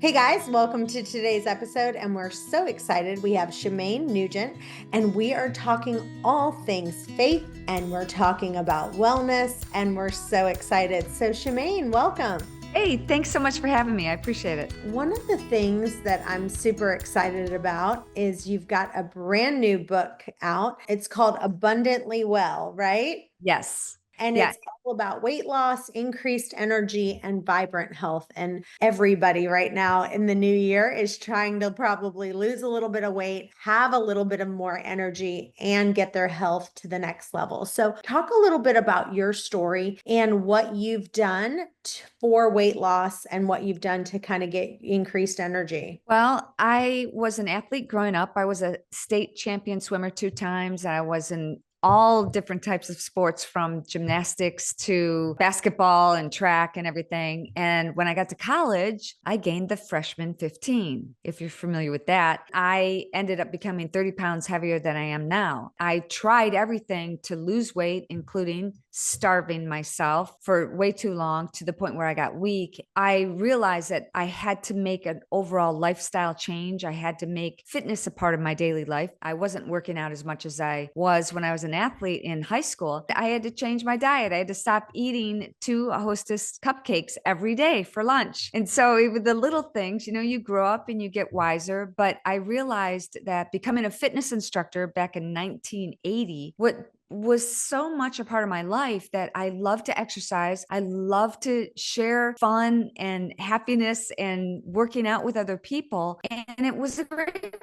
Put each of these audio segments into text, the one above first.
Hey guys, welcome to today's episode, and we're so excited. We have Shemane Nugent, and we are talking all things faith, and we're talking about wellness, and we're so excited. So, Shemane, welcome. Hey, thanks so much for having me. I appreciate it. One of the things that I'm super excited about is you've got a brand new book out. It's called Abundantly Well, right? Yes. And Yeah. it's all about weight loss, increased energy, and vibrant health. And everybody right now in the new year is trying to probably lose a little bit of weight, have a little bit of more energy, and get their health to the next level. So, talk a little bit about your story and what you've done for weight loss and what you've done to kind of get increased energy. Well, I was an athlete growing up. I was a state champion swimmer 2 times. I was in all different types of sports from gymnastics to basketball and track and everything. And when I got to college, I gained the freshman 15. If you're familiar with that, I ended up becoming 30 pounds heavier than I am now. I tried everything to lose weight, including starving myself for way too long to the point where I got weak. I realized that I had to make an overall lifestyle change. I had to make fitness a part of my daily life. I wasn't working out as much as I was when I was an athlete in high school. I had to change my diet. I had to stop eating 2 Hostess cupcakes every day for lunch. And so it was the little things, you grow up and you get wiser. But I realized that becoming a fitness instructor back in 1980, what was so much a part of my life that I love to exercise. I love to share fun and happiness and working out with other people. And it was a great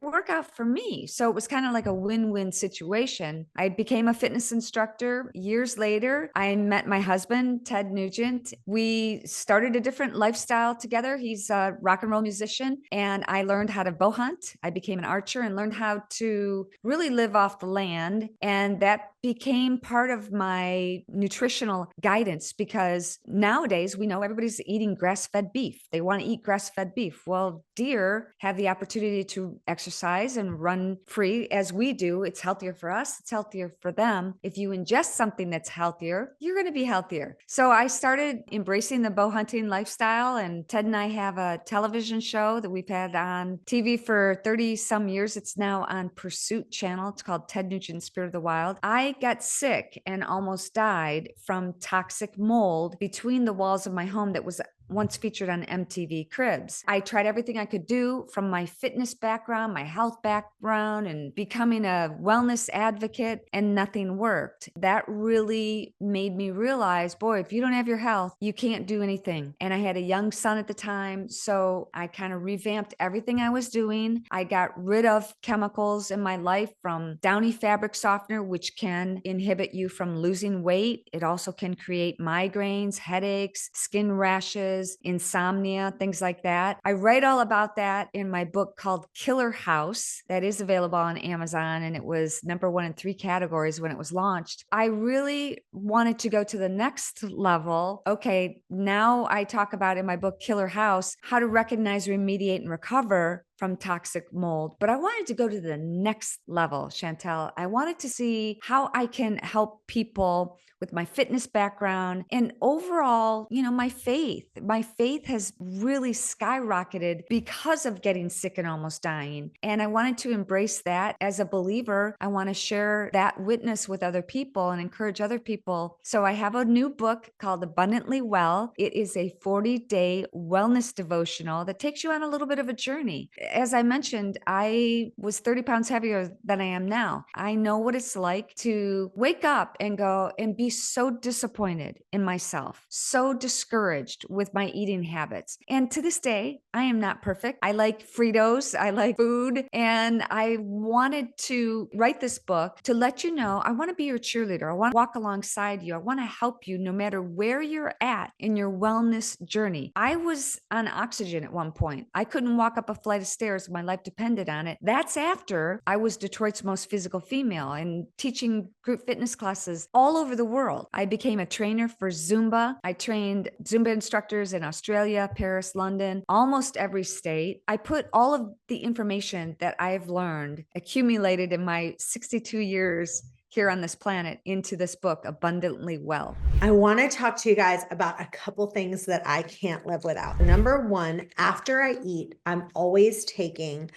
workout for me. So it was kind of like a win-win situation. I became a fitness instructor. Years later, I met my husband, Ted Nugent. We started a different lifestyle together. He's a rock and roll musician, and I learned how to bow hunt. I became an archer and learned how to really live off the land. And that became part of my nutritional guidance because nowadays we know everybody's eating grass-fed beef. They want to eat grass-fed beef. Well, deer have the opportunity to exercise and run free as we do. It's healthier for us. It's healthier for them. If you ingest something that's healthier, you're going to be healthier. So I started embracing the bow hunting lifestyle, and Ted and I have a television show that we've had on TV for 30 some years. It's now on Pursuit Channel. It's called Ted Nugent Spirit of the Wild. I got sick and almost died from toxic mold between the walls of my home that was once featured on MTV Cribs. I tried everything I could do from my fitness background, my health background, and becoming a wellness advocate, and nothing worked. That really made me realize, boy, if you don't have your health, you can't do anything. And I had a young son at the time, so I kind of revamped everything I was doing. I got rid of chemicals in my life, from Downy fabric softener, which can inhibit you from losing weight. It also can create migraines, headaches, skin rashes, insomnia, things like that. I write all about that in my book called Killer House, that is available on Amazon, and it was #1 in 3 categories when it was launched. I really wanted to go to the next level. Okay, now I talk about in my book Killer House how to recognize, remediate, and recover from toxic mold. But I wanted to go to the next level, Chantel. I wanted to see how I can help people with my fitness background and overall, my faith. My faith has really skyrocketed because of getting sick and almost dying. And I wanted to embrace that as a believer. I want to share that witness with other people and encourage other people. So I have a new book called Abundantly Well. It is a 40-day wellness devotional that takes you on a little bit of a journey. As I mentioned, I was 30 pounds heavier than I am now. I know what it's like to wake up and go and be so disappointed in myself, so discouraged with my eating habits. And to this day, I am not perfect. I like Fritos, I like food, and I wanted to write this book to let you know I want to be your cheerleader. I want to walk alongside you. I want to help you no matter where you're at in your wellness journey. I was on oxygen at one point. I couldn't walk up a flight of stairs. My life depended on it. That's after I was Detroit's most physical female and teaching group fitness classes all over the world. I became a trainer for Zumba. I trained Zumba instructors in Australia, Paris, London, almost every state. I put all of the information that I've learned, accumulated in my 62 years here on this planet into this book, Abundantly Well. I want to talk to you guys about a couple things that I can't live without. Number one, after I eat, I'm always taking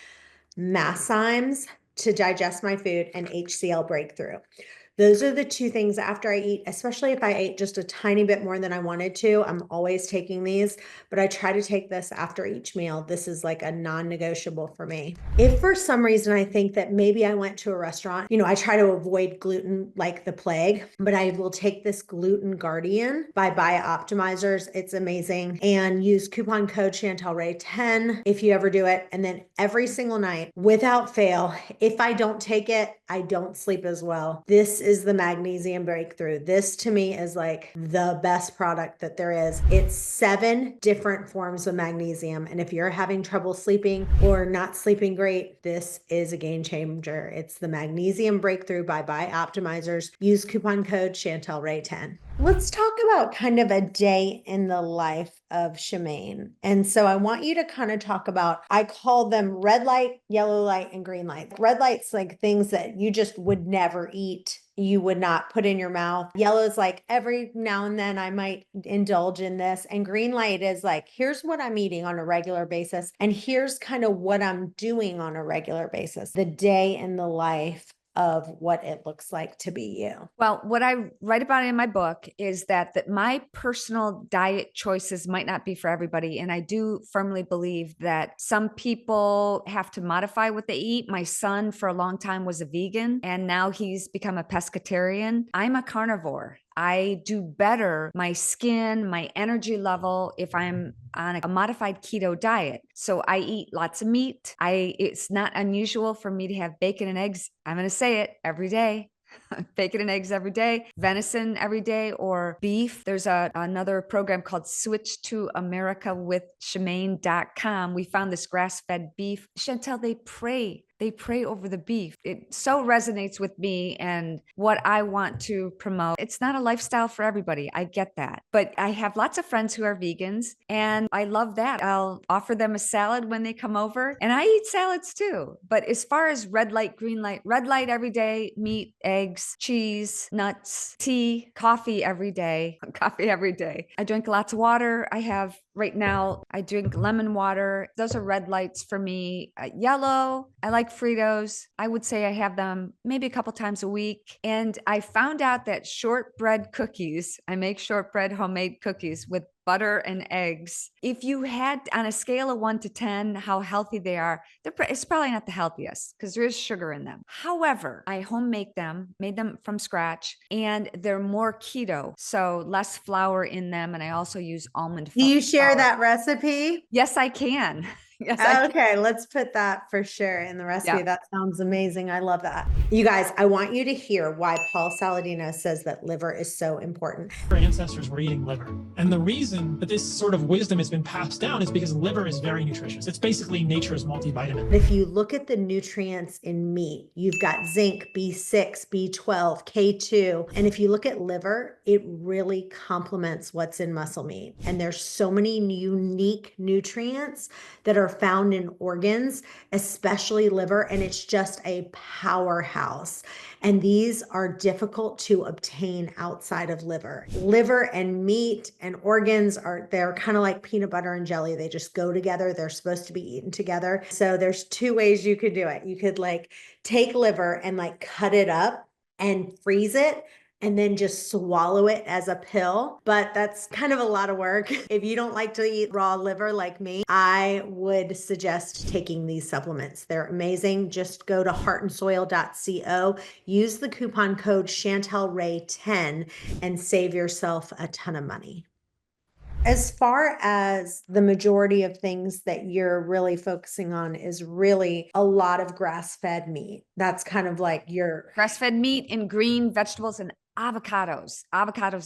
Masszymes to digest my food and HCl breakthrough. Those are the two things after I eat, especially if I ate just a tiny bit more than I wanted to. I'm always taking these, but I try to take this after each meal. This is like a non-negotiable for me. If for some reason I think that maybe I went to a restaurant, I try to avoid gluten like the plague, but I will take this Gluten Guardian by Optimizers. It's amazing. And use coupon code Chantel Ray 10 if you ever do it. And then every single night, without fail, if I don't take it, I don't sleep as well. This is the magnesium breakthrough. This to me is like the best product that there is. It's 7 different forms of magnesium. And if you're having trouble sleeping or not sleeping great, this is a game changer. It's the magnesium breakthrough by Optimizers. Use coupon code Chantel Ray 10. Let's talk about kind of a day in the life of Shemane. And so I want you to kind of talk about, I call them red light, yellow light, and green light. Red light's like things that you just would never eat. You would not put in your mouth. Yellow is like every now and then I might indulge in this. And green light is like, here's what I'm eating on a regular basis. And here's kind of what I'm doing on a regular basis. The day in the life of what it looks like to be you. Well, what I write about in my book is that my personal diet choices might not be for everybody. And I do firmly believe that some people have to modify what they eat. My son for a long time was a vegan and now he's become a pescatarian. I'm a carnivore. I do better, my skin, my energy level, if I'm on a modified keto diet. So I eat lots of meat. It's not unusual for me to have bacon and eggs. I'm going to say it every day. Bacon and eggs every day, venison every day, or beef. There's another program called Switch to America with Shemane.com. We found this grass-fed beef. Chantel, they pray over the beef. It so resonates with me and what I want to promote. It's not a lifestyle for everybody. I get that. But I have lots of friends who are vegans and I love that. I'll offer them a salad when they come over and I eat salads too. But as far as red light, green light, red light every day, meat, eggs, cheese, nuts, tea, coffee every day, coffee every day. I drink lots of water. Right now, I drink lemon water. Those are red lights for me. Yellow, I like Fritos. I would say I have them maybe a couple times a week. And I found out that shortbread cookies, I make shortbread homemade cookies with butter and eggs. If you had on a scale of 1 to 10, how healthy they are, it's probably not the healthiest because there is sugar in them. However, I home make them, made them from scratch, and they're more keto. So less flour in them. And I also use almond flour. Do you share that recipe? Yes, I can. Yes, I Okay, let's put that for sure in the recipe. Yeah. That sounds amazing. I love that. You guys, I want you to hear why Paul Saladino says that liver is so important. Our ancestors were eating liver. And the reason that this sort of wisdom has been passed down is because liver is very nutritious. It's basically nature's multivitamin. If you look at the nutrients in meat, you've got zinc, B6, B12, K2. And if you look at liver, it really complements what's in muscle meat. And there's so many unique nutrients that are found in organs, especially liver, and it's just a powerhouse. And these are difficult to obtain outside of liver. Liver and meat and organs they're kind of like peanut butter and jelly. They just go together. They're supposed to be eaten together. So there's 2 ways you could do it. You could like take liver and like cut it up and freeze it and then just swallow it as a pill. But that's kind of a lot of work. If you don't like to eat raw liver like me, I would suggest taking these supplements. They're amazing. Just go to heartandsoil.co, use the coupon code Chantel Ray 10 and save yourself a ton of money. As far as the majority of things that you're really focusing on is really a lot of grass-fed meat. That's kind of like your grass-fed meat and green vegetables and avocados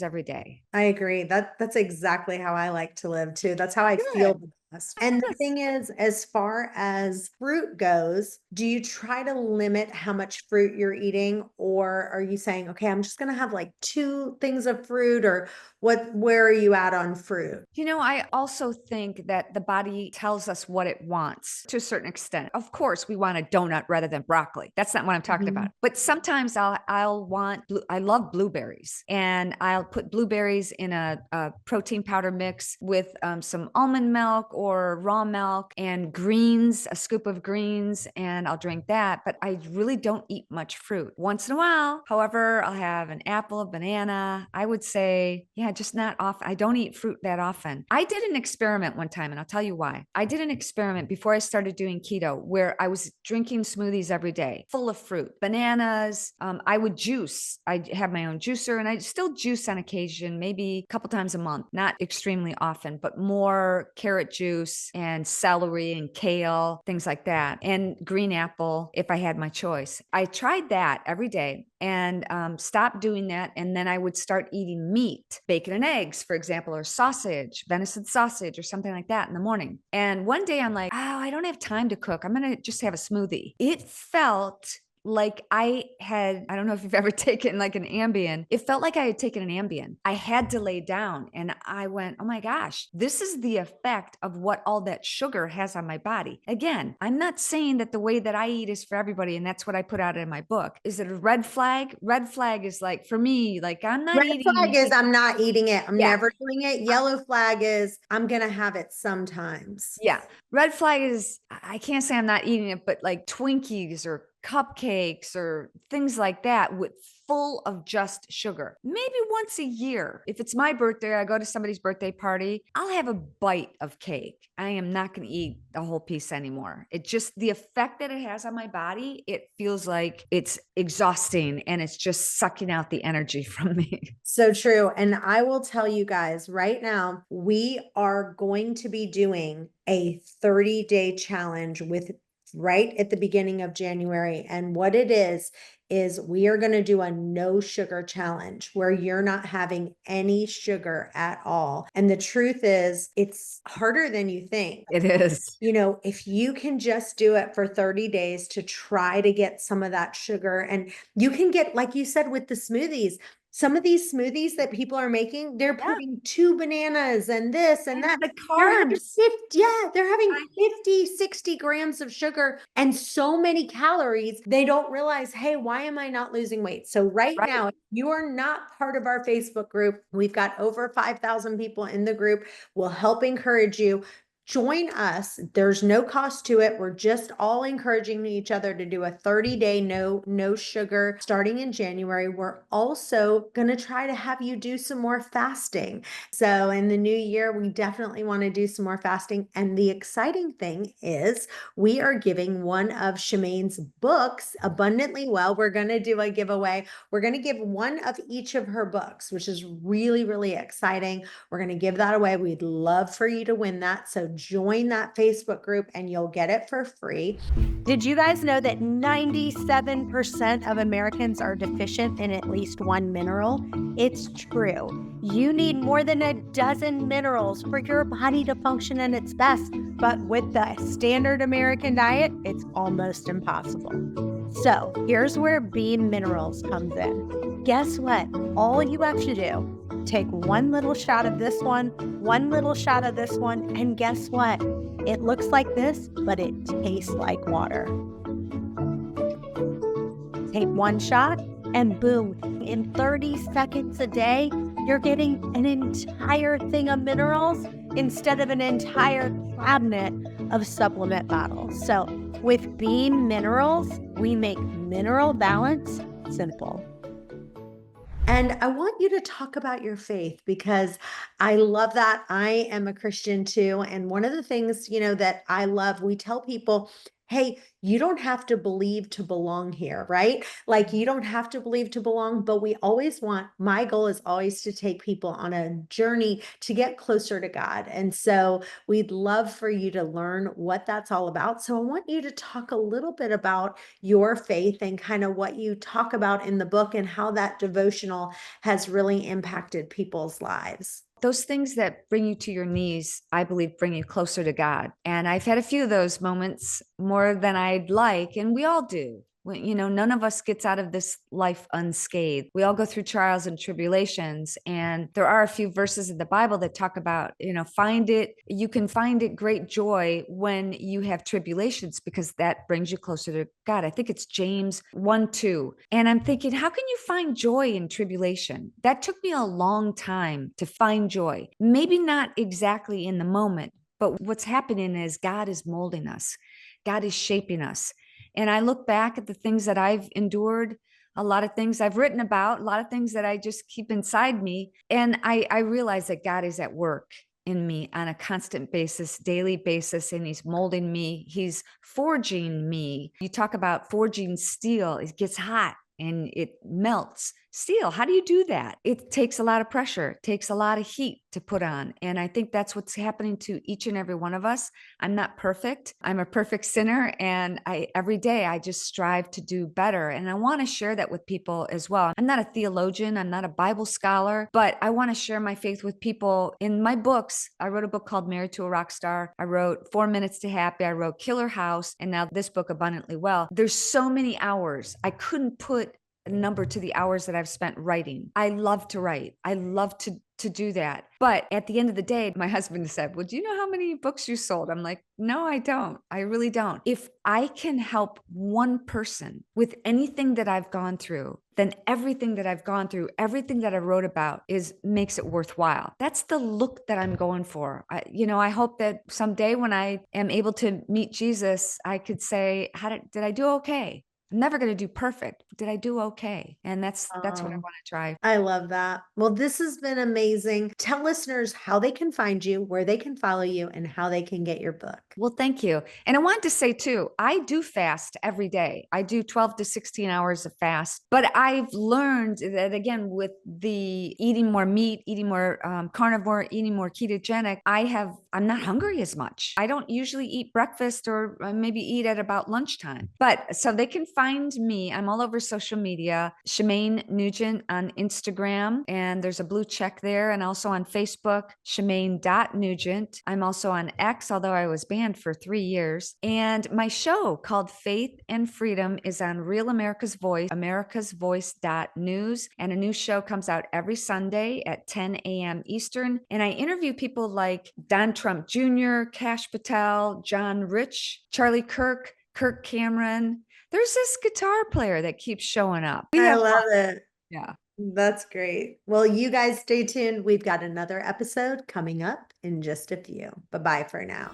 every day. I agree. That's exactly how I like to live too. That's how I feel the And the thing is, as far as fruit goes, do you try to limit how much fruit you're eating? Or are you saying, okay, I'm just going to have like 2 things of fruit, or where are you at on fruit? I also think that the body tells us what it wants to a certain extent. Of course, we want a donut rather than broccoli. That's not what I'm talking about. But sometimes I'll want, I love blueberries, and I'll put blueberries in a protein powder mix with some almond milk or raw milk and greens, a scoop of greens, and I'll drink that. But I really don't eat much fruit. Once in a while, however, I'll have an apple, a banana. I would say, yeah, just not often. I don't eat fruit that often. I did an experiment one time, and I'll tell you why. I did an experiment before I started doing keto where I was drinking smoothies every day, full of fruit, bananas. I would juice. I have my own juicer, and I still juice on occasion, maybe a couple times a month, not extremely often, but more carrot juice and celery and kale, things like that, and green apple if I had my choice. I tried that every day and stopped doing that. And then I would start eating meat, bacon and eggs, for example, or sausage, venison sausage, or something like that in the morning. And one day I'm like, oh, I don't have time to cook. I'm going to just have a smoothie. It felt like I don't know if you've ever taken like an Ambien. It felt like I had taken an Ambien. I had to lay down, and I went, oh my gosh, this is the effect of what all that sugar has on my body. Again, I'm not saying that the way that I eat is for everybody, and that's what I put out in my book. Is it a red flag? Red flag is like, for me, like I'm not Red flag eating. is I'm not eating it. I'm Yeah. never doing it. Yellow flag is I'm going to have it sometimes. Yeah. Red flag is, I can't say I'm not eating it, but like Twinkies or cupcakes or things like that with full of just sugar. Maybe once a year. If it's my birthday, I go to somebody's birthday party, I'll have a bite of cake. I am not going to eat a whole piece anymore. It just, the effect that it has on my body, it feels like it's exhausting and it's just sucking out the energy from me. So true. And I will tell you guys right now, we are going to be doing a 30-day challenge with right at the beginning of January. And what it is we are going to do a no sugar challenge where you're not having any sugar at all. And the truth is, it's harder than you think. It is. If you can just do it for 30 days to try to get some of that sugar, and you can get, like you said, with the smoothies, some of these smoothies that people are making, they're putting 2 bananas and this and that. The They're having carbs. 50, they're having 50, 60 grams of sugar and so many calories. They don't realize, hey, why am I not losing weight? So right now, if you are not part of our Facebook group, we've got over 5,000 people in the group. We'll help encourage you. Join us. There's no cost to it. We're just all encouraging each other to do a 30-day no sugar starting in January. We're also going to try to have you do some more fasting. So in the new year, we definitely want to do some more fasting. And the exciting thing is we are giving one of Shemane's books, Abundantly Well. We're going to do a giveaway. We're going to give one of each of her books, which is really, really exciting. We're going to give that away. We'd love for you to win that. So join that Facebook group and you'll get it for free. Did you guys know that 97% of Americans are deficient in at least one mineral? It's true. You need more than a dozen minerals for your body to function at its best. But with the standard American diet, it's almost impossible. So here's where Beam Minerals comes in. Guess what? All you have to do, take one little shot of this one little shot of this one, and guess what? It looks like this, but it tastes like water. Take one shot, and boom, in 30 seconds a day, you're getting an entire thing of minerals instead of an entire cabinet of supplement bottles. So with Beam Minerals, we make mineral balance simple. And I want you to talk about your faith because I love that. I am a Christian too. And one of the things, that I love, we tell people, hey, you don't have to believe to belong here, right? Like you don't have to believe to belong, but my goal is always to take people on a journey to get closer to God. And so we'd love for you to learn what that's all about. So I want you to talk a little bit about your faith and kind of what you talk about in the book and how that devotional has really impacted people's lives. Those things that bring you to your knees, I believe, bring you closer to God. And I've had a few of those moments, more than I'd like, and we all do. None of us gets out of this life unscathed. We all go through trials and tribulations. And there are a few verses in the Bible that talk about, you can find it great joy when you have tribulations, because that brings you closer to God. I think it's James 1:2. And I'm thinking, how can you find joy in tribulation? That took me a long time to find joy. Maybe not exactly in the moment, but what's happening is God is molding us. God is shaping us. And I look back at the things that I've endured, a lot of things I've written about, a lot of things that I just keep inside me. And I realize that God is at work in me on a constant basis, daily basis, and he's molding me. He's forging me. You talk about forging steel. It gets hot and it melts. Steel, how do you do that? It takes a lot of pressure, it takes a lot of heat to put on. And I think that's what's happening to each and every one of us. I'm not perfect. I'm a perfect sinner. And every day I just strive to do better. And I want to share that with people as well. I'm not a theologian. I'm not a Bible scholar, but I want to share my faith with people. In my books, I wrote a book called Married to a Rock Star. I wrote 4 Minutes to Happy. I wrote Killer House. And now this book, Abundantly Well. There's so many hours. I couldn't put a number to the hours that I've spent writing. I love to write. I love to do that. But at the end of the day, my husband said, well, do you know how many books you sold? I'm like, no, I don't. I really don't. If I can help one person with anything that I've gone through, then everything that I've gone through, everything that I wrote about makes it worthwhile. That's the look that I'm going for. I hope that someday when I am able to meet Jesus, I could say, did I do okay? I'm never going to do perfect. Did I do okay? And that's what I want to try. I love that. Well, this has been amazing. Tell listeners how they can find you, where they can follow you, and how they can get your book. Well, thank you. And I wanted to say too, I do fast every day. I do 12 to 16 hours of fast, but I've learned that again, with the eating more meat, eating more carnivore, eating more ketogenic, I'm not hungry as much. I don't usually eat breakfast or maybe eat at about lunchtime, but so they can find me. I'm all over social media, Shemane Nugent on Instagram, and there's a blue check there, and also on Facebook, Shemane.Nugent. I'm also on X, although I was banned for 3 years. And my show called Faith and Freedom is on Real America's Voice, americasvoice.news. And a new show comes out every Sunday at 10 a.m. Eastern. And I interview people like Don Trump Jr., Kash Patel, John Rich, Charlie Kirk, Kirk Cameron. There's this guitar player that keeps showing up. I love it. Yeah. That's great. Well, you guys stay tuned. We've got another episode coming up in just a few. Bye-bye for now.